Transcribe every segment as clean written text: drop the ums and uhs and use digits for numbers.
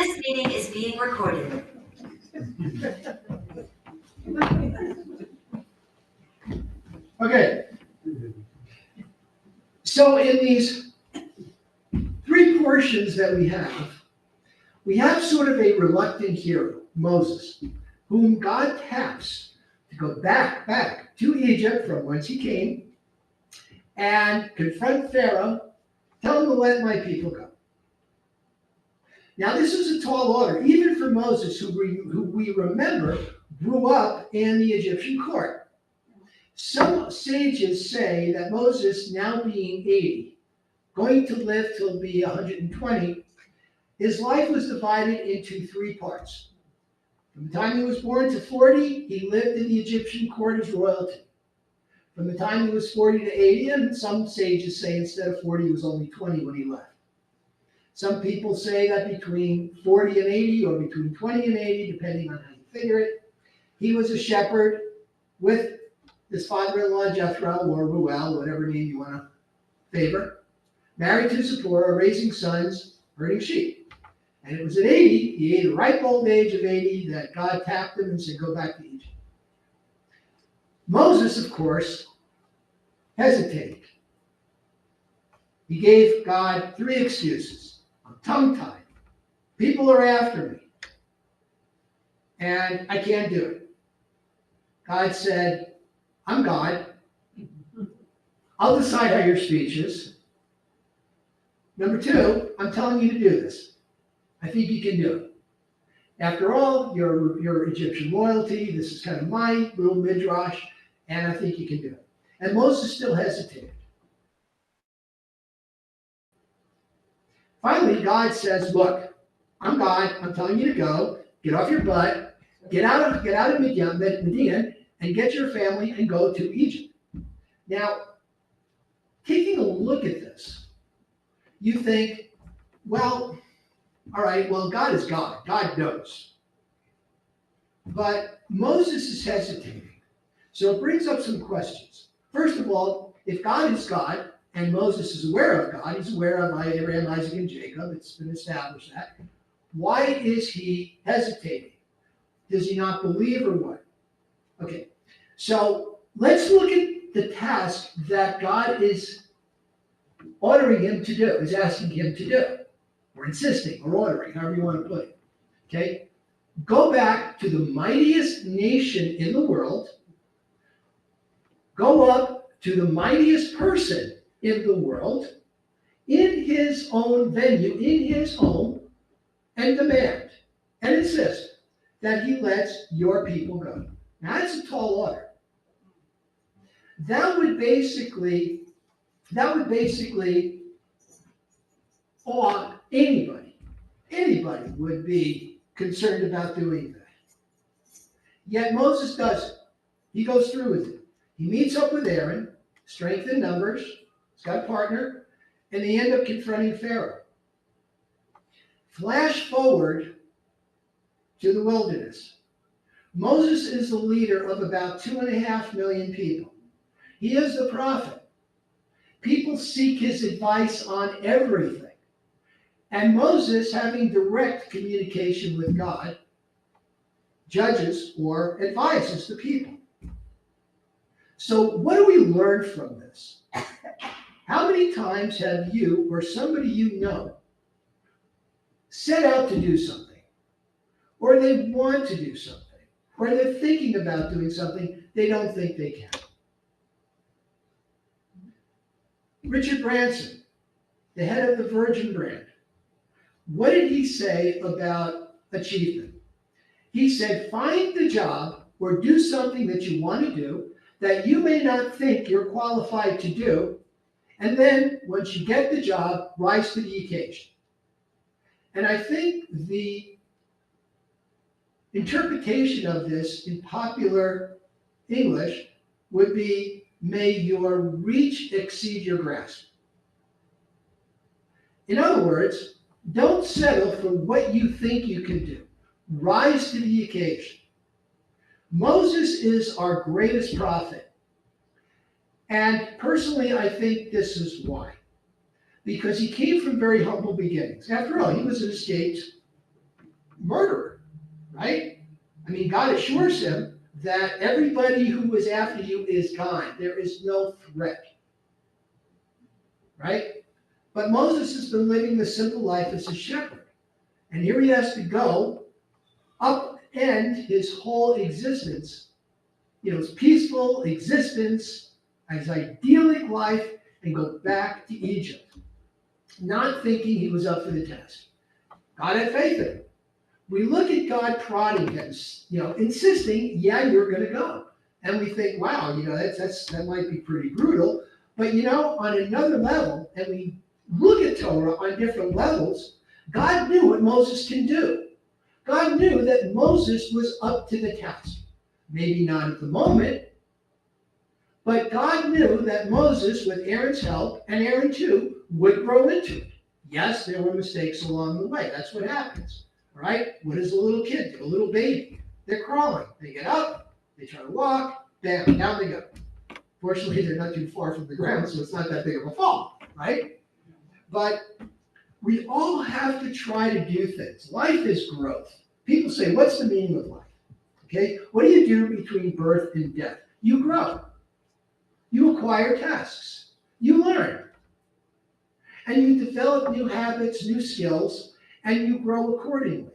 This meeting is being recorded. Okay. So in these three portions that we have sort of a reluctant hero, Moses, whom God taps to go back to Egypt from whence he came and confront Pharaoh, tell him to let my people go. Now this is a tall order, even for Moses, who we remember grew up in the Egyptian court. Some sages say that Moses, now being 80, going to live till be 120, his life was divided into three parts. From the time he was born to 40, he lived in the Egyptian court as royalty. From the time he was 40 to 80, and some sages say instead of 40, he was only 20 when he left. Some people say that between 40 and 80, or between 20 and 80, depending on how you figure it, he was a shepherd with his father-in-law Jethro, or Ruel, whatever name you want to favor, married to Zipporah, raising sons, herding sheep. And it was at 80, the ripe old age of 80, that God tapped him and said, go back to Egypt. Moses, of course, hesitated. He gave God three excuses. I'm tongue-tied. People are after me. And I can't do it. God said, I'm God. I'll decide how your speech is. Number two, I'm telling you to do this. I think you can do it. After all, you're Egyptian royalty. This is kind of my little midrash, and I think you can do it. And Moses still hesitated. Finally, God says, look, I'm God. I'm telling you to go. Get off your butt. Get out of Midian and get your family and go to Egypt. Now, taking a look at this, you think, well, all right, well, God is God. God knows. But Moses is hesitating. So it brings up some questions. First of all, if God is God, and Moses is aware of God, he's aware of Abraham, Isaac, and Jacob, it's been established that, why is he hesitating? Does he not believe or what? Okay, so let's look at the task that God is ordering him to do, is asking him to do, or insisting, or ordering, however you want to put it. Okay? Go back to the mightiest nation in the world, go up to the mightiest person in the world, in his own venue, in his home, and demand and insist that he lets your people go. Now that's a tall order. That would basically awe anybody. Anybody would be concerned about doing that. Yet Moses does it. He goes through with it. He meets up with Aaron, strength in numbers, he's got a partner, and they end up confronting Pharaoh. Flash forward to the wilderness. Moses is the leader of about 2.5 million people. He is the prophet. People seek his advice on everything. And Moses, having direct communication with God, judges or advises the people. So what do we learn from this? How many times have you or somebody you know set out to do something, or they want to do something, or they're thinking about doing something they don't think they can? Richard Branson, the head of the Virgin brand, what did he say about achievement? He said, find the job or do something that you want to do that you may not think you're qualified to do, and then once you get the job, rise to the occasion. And I think the interpretation of this in popular English would be, may your reach exceed your grasp. In other words, don't settle for what you think you can do. Rise to the occasion. Moses is our greatest prophet. And personally, I think this is why. Because he came from very humble beginnings. After all, he was an escaped murderer, right? I mean, God assures him that everybody who was after you is gone. There is no threat, right? But Moses has been living the simple life as a shepherd. And here he has to go upend his whole existence, his peaceful existence, his idyllic life, and go back to Egypt, not thinking he was up for the task. God had faith in him. We look at God prodding him, insisting, yeah, you're going to go. And we think, wow, that might be pretty brutal. But, on another level, and we look at Torah on different levels, God knew what Moses can do. God knew that Moses was up to the task. Maybe not at the moment, but God knew that Moses, with Aaron's help, and Aaron too, would grow into it. Yes, there were mistakes along the way. That's what happens. All right? What does a little kid do? A little baby. They're crawling. They get up, they try to walk, bam, down they go. Fortunately, they're not too far from the ground, so it's not that big of a fall, right? But we all have to try to do things. Life is growth. People say, what's the meaning of life? Okay? What do you do between birth and death? You grow. You acquire tasks. You learn. And you develop new habits, new skills, and you grow accordingly.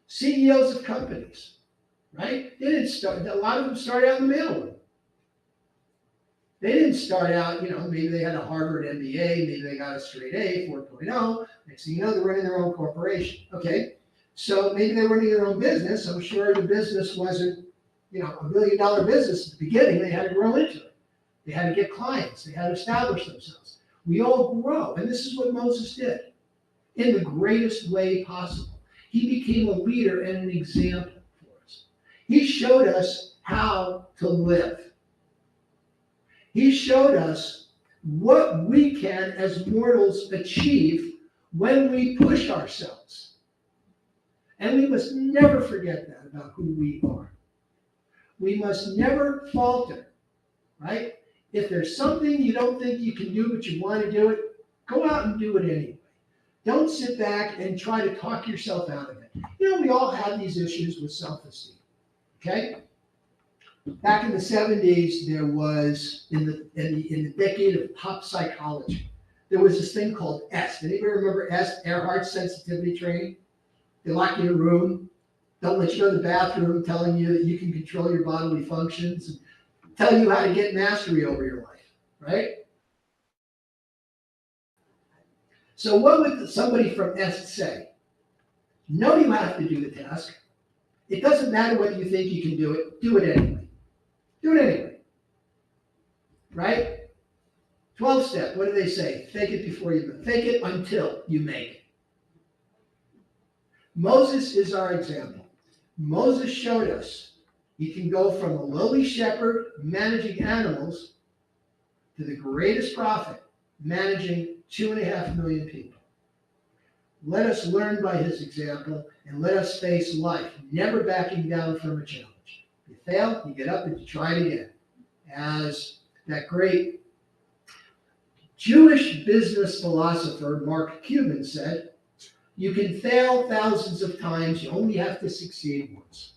CEOs of companies, right? A lot of them start out in the mailroom. They didn't start out, maybe they had a Harvard MBA, maybe they got a straight A, 4.0. Next thing you know, they're running their own corporation. Okay? So maybe they're running their own business. I'm sure the business wasn't, a $1 billion business at the beginning. They had to grow into it. They had to get clients. They had to establish themselves. We all grow. And this is what Moses did in the greatest way possible. He became a leader and an example for us. He showed us how to live. He showed us what we can, as mortals, achieve when we push ourselves. And we must never forget that about who we are. We must never falter, right? If there's something you don't think you can do, but you want to do it, go out and do it anyway. Don't sit back and try to talk yourself out of it. We all have these issues with self-esteem, okay? Back in the 70s, there was, in the decade of pop psychology, there was this thing called EST. Anybody remember EST, Earhart Sensitivity Training? They lock you in a room, don't let you go to the bathroom, telling you that you can control your bodily functions, and tell you how to get mastery over your life, right? So what would somebody from EST say? No, you have to do the task. It doesn't matter whether you think you can do it anyway. Do it anyway, right? 12 step, what do they say? Fake it before you fake it until you make it. Moses is our example. Moses showed us you can go from a lowly shepherd managing animals to the greatest prophet managing 2.5 million people. Let us learn by his example and let us face life, never backing down from a challenge. You fail, you get up and you try it again. As that great Jewish business philosopher Mark Cuban said, you can fail thousands of times, you only have to succeed once.